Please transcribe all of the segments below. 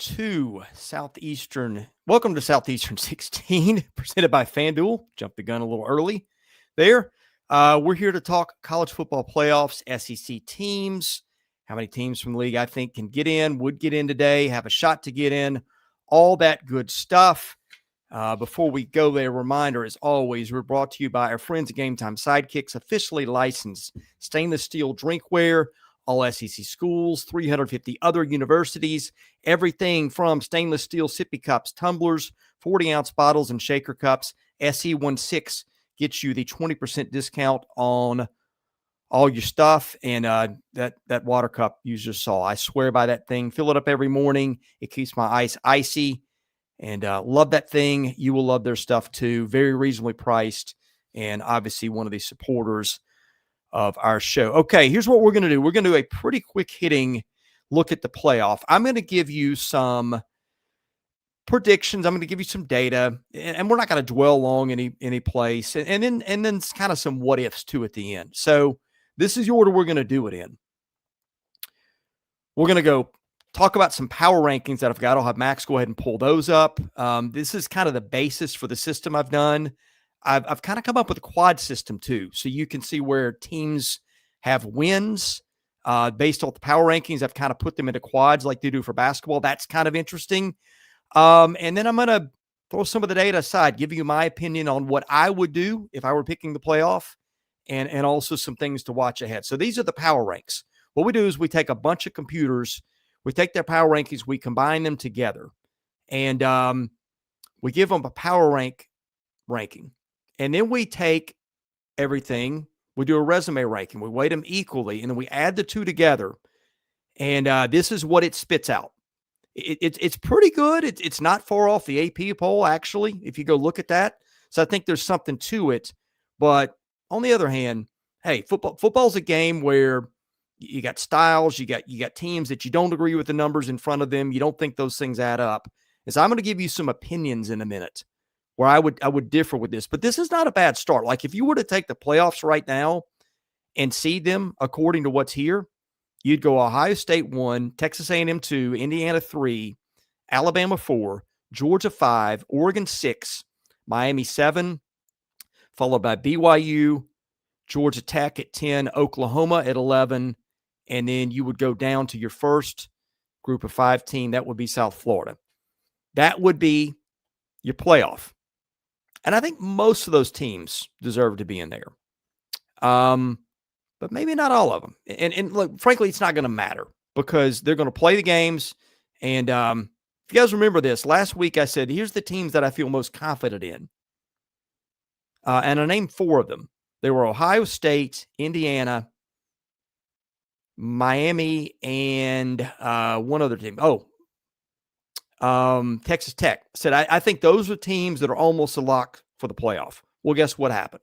to Southeastern. Welcome to Southeastern 16, presented by FanDuel. Jumped the gun a little early there. We're here to talk college football playoffs, SEC teams, how many teams from the league I think can get in, would get in today, have a shot to get in, all that good stuff. Before we go there, reminder, as always, we're brought to you by our friends at GameTime. SIDEKICKS, officially licensed stainless steel drinkware, all SEC schools, 350 other universities, everything from stainless steel sippy cups, tumblers, 40-ounce bottles, and shaker cups. SE16 gets you the 20% discount on all your stuff. And that water cup you just saw, I swear by that thing. Fill it up every morning. It keeps my ice icy. And love that thing. You will love their stuff too. Very reasonably priced. And obviously one of the supporters of our show. Okay, here's what we're going to do. We're going to do a pretty quick hitting look at the playoff. I'm going to give you some predictions. I'm going to give you some data, and we're not going to dwell long any place. And then kind of some what ifs too at the end. So this is the order we're going to do it in. We're going to go talk about some power rankings that I've got. I'll have Max go ahead and pull those up. This is kind of the basis for the system I've done. I've kind of come up with a quad system too, so you can see where teams have wins based off the power rankings. I've kind of put them into quads like they do for basketball. That's kind of interesting. And then I'm going to throw some of the data aside, give you my opinion on what I would do if I were picking the playoff, and also some things to watch ahead. So these are the power ranks. What we do is we take a bunch of computers, we take their power rankings, we combine them together, and we give them a power ranking. And then we take everything, we do a resume ranking, we weight them equally, and then we add the two together. And this is what it spits out. It's pretty good. It's not far off the AP poll, actually, if you go look at that. So I think there's something to it. But on the other hand, hey, football's a game where you got styles, you got teams that you don't agree with the numbers in front of them. You don't think those things add up. And so I'm going to give you some opinions in a minute where I would differ with this, but this is not a bad start. Like if you were to take the playoffs right now and seed them according to what's here, you'd go Ohio State 1, Texas A&M 2, Indiana 3, Alabama 4, Georgia 5, Oregon 6, Miami 7, followed by BYU, Georgia Tech at 10, Oklahoma at 11, and then you would go down to your first group of 5 team. That would be South Florida. That would be your playoff. And I think most of those teams deserve to be in there. But maybe not all of them. And look, frankly, it's not going to matter because they're going to play the games. And if you guys remember this, last week I said, here's the teams that I feel most confident in. And I named 4 of them. They were Ohio State, Indiana, Miami, and one other team. Texas Tech. Said, I think those are teams that are almost a lock for the playoff. Well, guess what happened?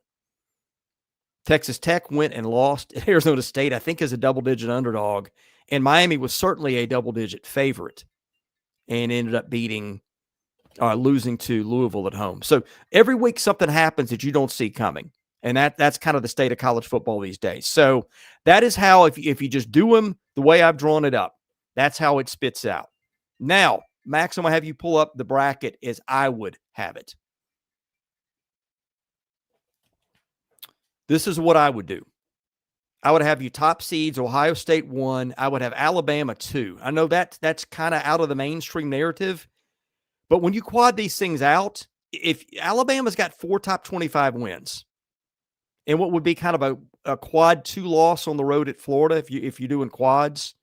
Texas Tech went and lost at Arizona State, I think, as a double-digit underdog, and Miami was certainly a double-digit favorite and ended up losing to Louisville at home. So every week something happens that you don't see coming, and that's kind of the state of college football these days. So that is how, if you just do them the way I've drawn it up, that's how it spits out. Now, Max, I'm going to have you pull up the bracket as I would have it. This is what I would do. I would have you top seeds, Ohio State 1. I would have Alabama 2. I know that's kind of out of the mainstream narrative, but when you quad these things out, if Alabama's got 4 top 25 wins, and what would be kind of a quad 2 loss on the road at Florida, if you're doing quads,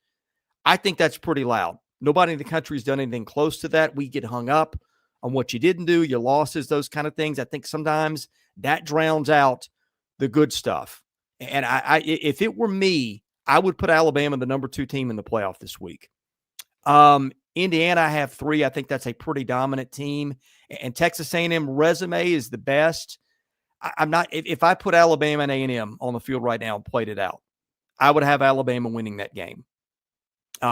I think that's pretty loud. Nobody in the country has done anything close to that. We get hung up on what you didn't do, your losses, those kind of things. I think sometimes that drowns out the good stuff. And I if it were me, I would put Alabama the number 2 team in the playoff this week. Indiana, I have 3. I think that's a pretty dominant team. And Texas A&M resume is the best. I'm not. If I put Alabama and A&M on the field right now and played it out, I would have Alabama winning that game.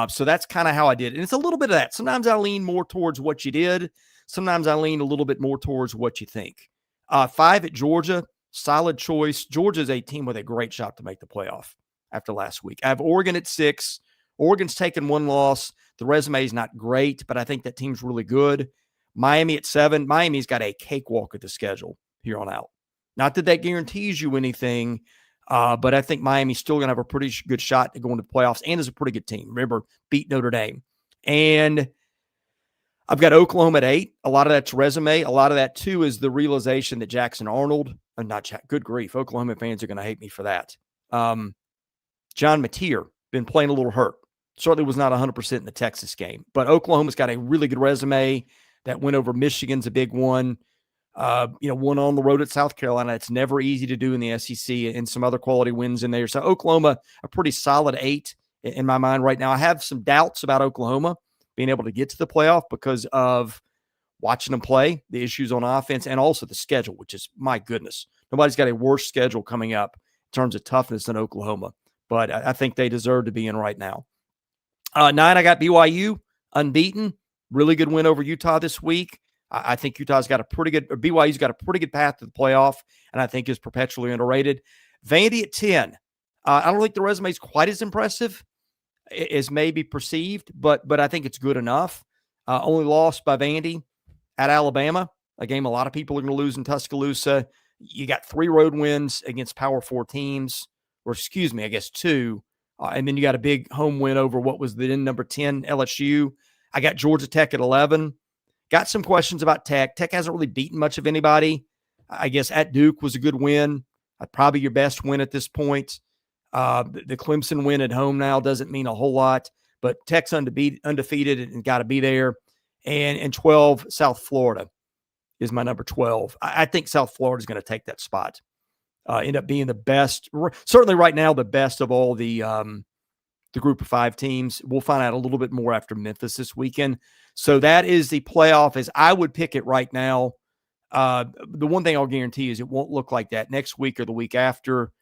So that's kind of how I did it. And it's a little bit of that. Sometimes I lean more towards what you did. Sometimes I lean a little bit more towards what you think. 5 at Georgia, solid choice. Georgia's a team with a great shot to make the playoff after last week. I have Oregon at 6. Oregon's taken 1 loss. The resume is not great, but I think that team's really good. Miami at 7. Miami's got a cakewalk at the schedule here on out. Not that guarantees you anything, but I think Miami's still going to have a pretty good shot to go into the playoffs and is a pretty good team. Remember, beat Notre Dame. And I've got Oklahoma at 8. A lot of that's resume. A lot of that, too, is the realization that Jackson Arnold, good grief, Oklahoma fans are going to hate me for that. John Mateer, been playing a little hurt. Certainly was not 100% in the Texas game. But Oklahoma's got a really good resume. That win over Michigan's a big one. One on the road at South Carolina. It's never easy to do in the SEC, and some other quality wins in there. So Oklahoma, a pretty solid 8 in my mind right now. I have some doubts about Oklahoma being able to get to the playoff because of watching them play, the issues on offense, and also the schedule, which is, my goodness, nobody's got a worse schedule coming up in terms of toughness than Oklahoma. But I think they deserve to be in right now. 9, I got BYU, unbeaten. Really good win over Utah this week. I think BYU's got a pretty good path to the playoff, and I think is perpetually underrated. Vandy at 10. I don't think the resume is quite as impressive as maybe perceived, but I think it's good enough. Only lost by Vandy at Alabama, a game a lot of people are going to lose in Tuscaloosa. You got 3 road wins against Power 4 teams, I guess 2. And then you got a big home win over what was the number 10 LSU. I got Georgia Tech at 11. Got some questions about Tech. Tech hasn't really beaten much of anybody. I guess at Duke was a good win. Probably your best win at this point. The Clemson win at home now doesn't mean a whole lot, but Tech's undefeated and got to be there. And 12, South Florida is my number 12. I think South Florida is going to take that spot. End up being the best, certainly right now, the best of all the group of 5 teams. We'll find out a little bit more after Memphis this weekend. So that is the playoff as I would pick it right now. The one thing I'll guarantee is it won't look like that next week or the week after.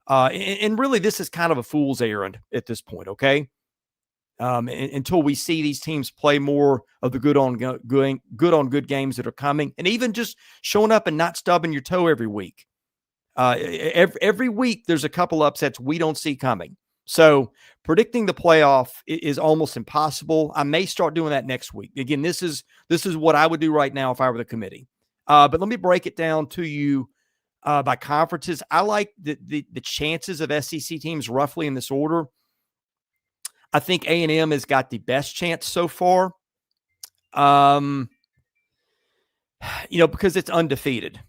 And really, this is kind of a fool's errand at this point, okay? Until we see these teams play more of the good on good games that are coming, and even just showing up and not stubbing your toe every week. Every week, there's a couple upsets we don't see coming. So predicting the playoff is almost impossible. I may start doing that next week. Again, this is what I would do right now if I were the committee. But let me break it down to you by conferences. I like the chances of SEC teams roughly in this order. I think A&M has got the best chance so far. Because it's undefeated.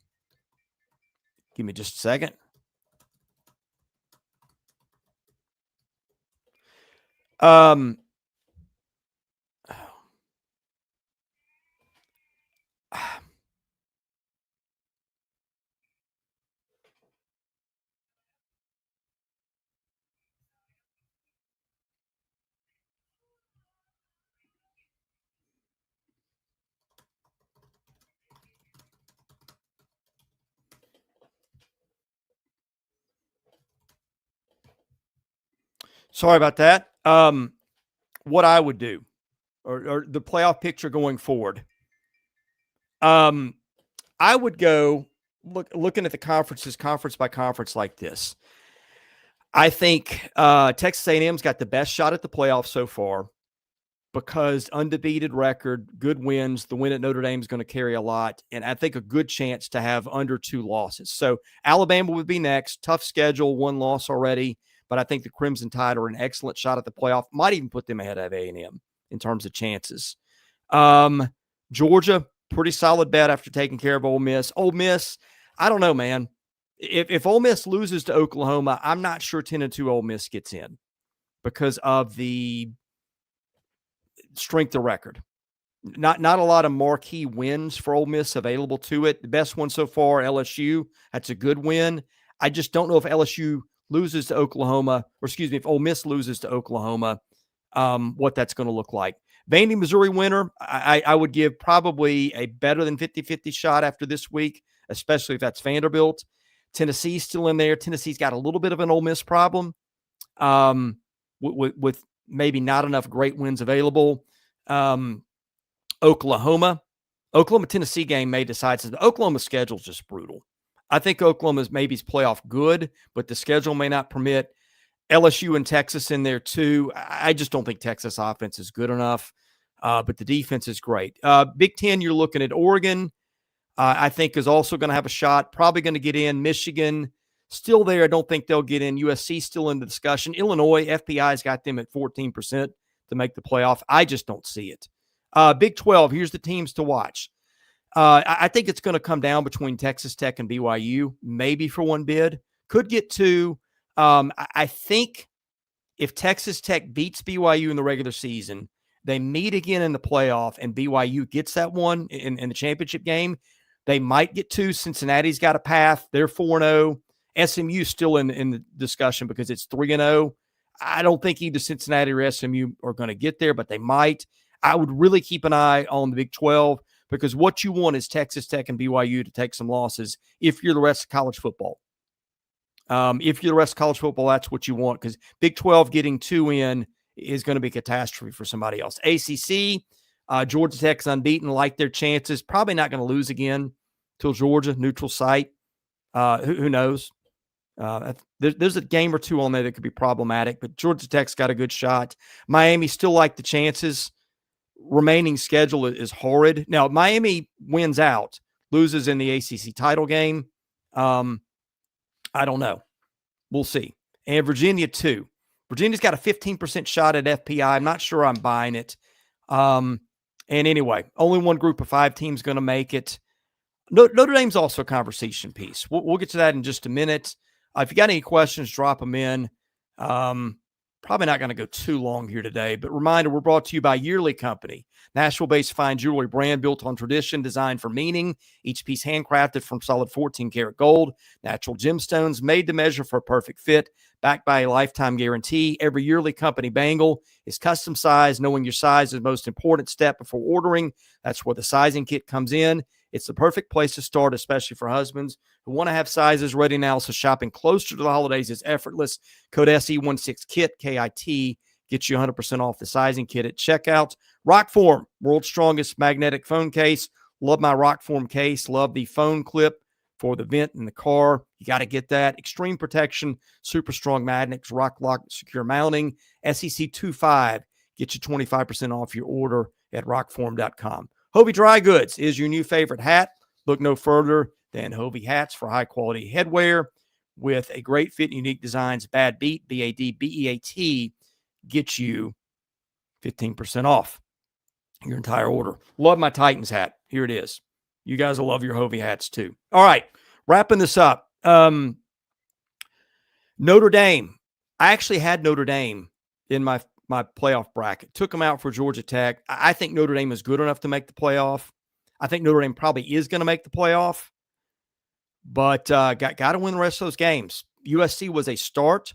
Give me just a second. Sorry about that. What I would do, or the playoff picture going forward, I would go looking at the conferences, conference by conference like this. I think Texas A&M's got the best shot at the playoffs so far because undefeated record, good wins. The win at Notre Dame is going to carry a lot, and I think a good chance to have under 2 losses. So Alabama would be next. Tough schedule, 1 loss already. But I think the Crimson Tide are an excellent shot at the playoff. Might even put them ahead of A&M in terms of chances. Georgia, pretty solid bet after taking care of Ole Miss. Ole Miss, I don't know, man. If Ole Miss loses to Oklahoma, I'm not sure 10-2 Ole Miss gets in because of the strength of record. Not a lot of marquee wins for Ole Miss available to it. The best one so far, LSU. That's a good win. I just don't know if LSU loses to Oklahoma, if Ole Miss loses to Oklahoma, what that's going to look like. Vandy, Missouri winner, I would give probably a better than 50-50 shot after this week, especially if that's Vanderbilt. Tennessee's still in there. Tennessee's got a little bit of an Ole Miss problem with maybe not enough great wins available. Oklahoma-Tennessee game may decide. The Oklahoma schedule is just brutal. I think Oklahoma's maybe playoff good, but the schedule may not permit. LSU and Texas in there too. I just don't think Texas offense is good enough, but the defense is great. Big Ten, you're looking at Oregon, I think is also going to have a shot, probably going to get in. Michigan, still there. I don't think they'll get in. USC still in the discussion. Illinois, FPI's got them at 14% to make the playoff. I just don't see it. Big 12, here's the teams to watch. I think it's going to come down between Texas Tech and BYU, maybe for one bid. Could get two. I think if Texas Tech beats BYU in the regular season, they meet again in the playoff, and BYU gets that one in the championship game, they might get two. Cincinnati's got a path. They're 4-0. SMU still in the discussion because it's 3-0. I don't think either Cincinnati or SMU are going to get there, but they might. I would really keep an eye on the Big 12 because what you want is Texas Tech and BYU to take some losses if you're the rest of college football. If you're the rest of college football, that's what you want because Big 12 getting two in is going to be a catastrophe for somebody else. ACC, Georgia Tech's unbeaten, like their chances. Probably not going to lose again till Georgia, neutral site. Who knows? There's a game or two on there that could be problematic, but Georgia Tech's got a good shot. Miami still like the chances. Remaining schedule is horrid. Now, Miami wins out, loses in the ACC title game. I don't know. We'll see. And Virginia, too. Virginia's got a 15% shot at FPI. I'm not sure I'm buying it. And anyway, only one group of 5 teams going to make it. Notre Dame's also a conversation piece. We'll get to that in just a minute. If you got any questions, drop them in. Probably not going to go too long here today, but reminder, we're brought to you by Yearly Company, Nashville-based fine jewelry brand built on tradition, designed for meaning. Each piece handcrafted from solid 14-karat gold, natural gemstones, made to measure for a perfect fit, backed by a lifetime guarantee. Every Yearly Company bangle is custom sized. Knowing your size is the most important step before ordering. That's where the sizing kit comes in. It's the perfect place to start, especially for husbands who want to have sizes ready now, so shopping closer to the holidays is effortless. Code SE16KIT, KIT, gets you 100% off the sizing kit at checkout. ROKFORM, world's strongest magnetic phone case. Love my ROKFORM case. Love the phone clip for the vent in the car. You got to get that. Extreme protection, super strong magnets, rock lock, secure mounting. SEC25, get you 25% off your order at rockform.com. HOVI Dry Goods is your new favorite hat. Look no further than HOVI hats for high-quality headwear with a great fit and unique designs. Bad Beat, BADBEAT, gets you 15% off your entire order. Love my Titans hat. Here it is. You guys will love your HOVI hats too. All right, wrapping this up. Notre Dame. I actually had Notre Dame in my playoff bracket. Took them out for Georgia Tech. I think Notre Dame is good enough to make the playoff. I think Notre Dame probably is going to make the playoff, but got to win the rest of those games. USC was a start.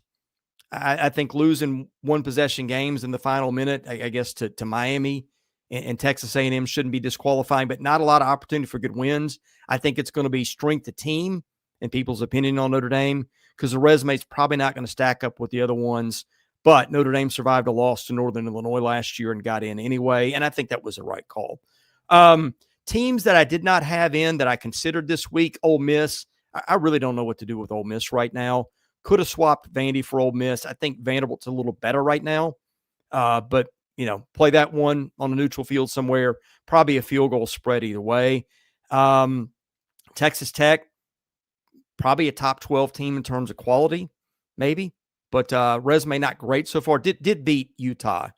I think losing one possession games in the final minute, I guess, to Miami and Texas A&M shouldn't be disqualifying, but not a lot of opportunity for good wins. I think it's going to be strength of team and people's opinion on Notre Dame because the resume is probably not going to stack up with the other ones. But Notre Dame survived a loss to Northern Illinois last year and got in anyway, and I think that was the right call. Teams that I did not have in that I considered this week, Ole Miss. I really don't know what to do with Ole Miss right now. Could have swapped Vandy for Ole Miss. I think Vanderbilt's a little better right now, but play that one on a neutral field somewhere. Probably a field goal spread either way. Texas Tech, probably a top 12 team in terms of quality, maybe. But resume not great so far. Did beat Utah,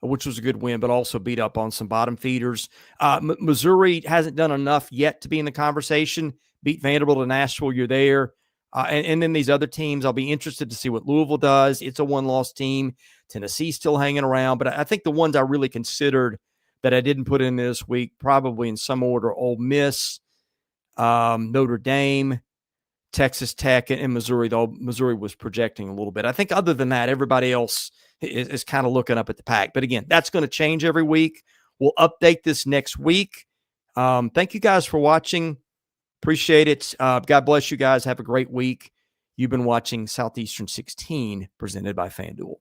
which was a good win, but also beat up on some bottom feeders. Missouri hasn't done enough yet to be in the conversation. Beat Vanderbilt and Nashville, you're there. And then these other teams, I'll be interested to see what Louisville does. It's a one-loss team. Tennessee's still hanging around. But I think the ones I really considered that I didn't put in this week, probably in some order, Ole Miss, Notre Dame, Texas Tech, and Missouri, though Missouri was projecting a little bit. I think other than that, everybody else is kind of looking up at the pack. But again, that's going to change every week. We'll update this next week. Thank you guys for watching. Appreciate it. God bless you guys. Have a great week. You've been watching Southeastern 16 presented by FanDuel.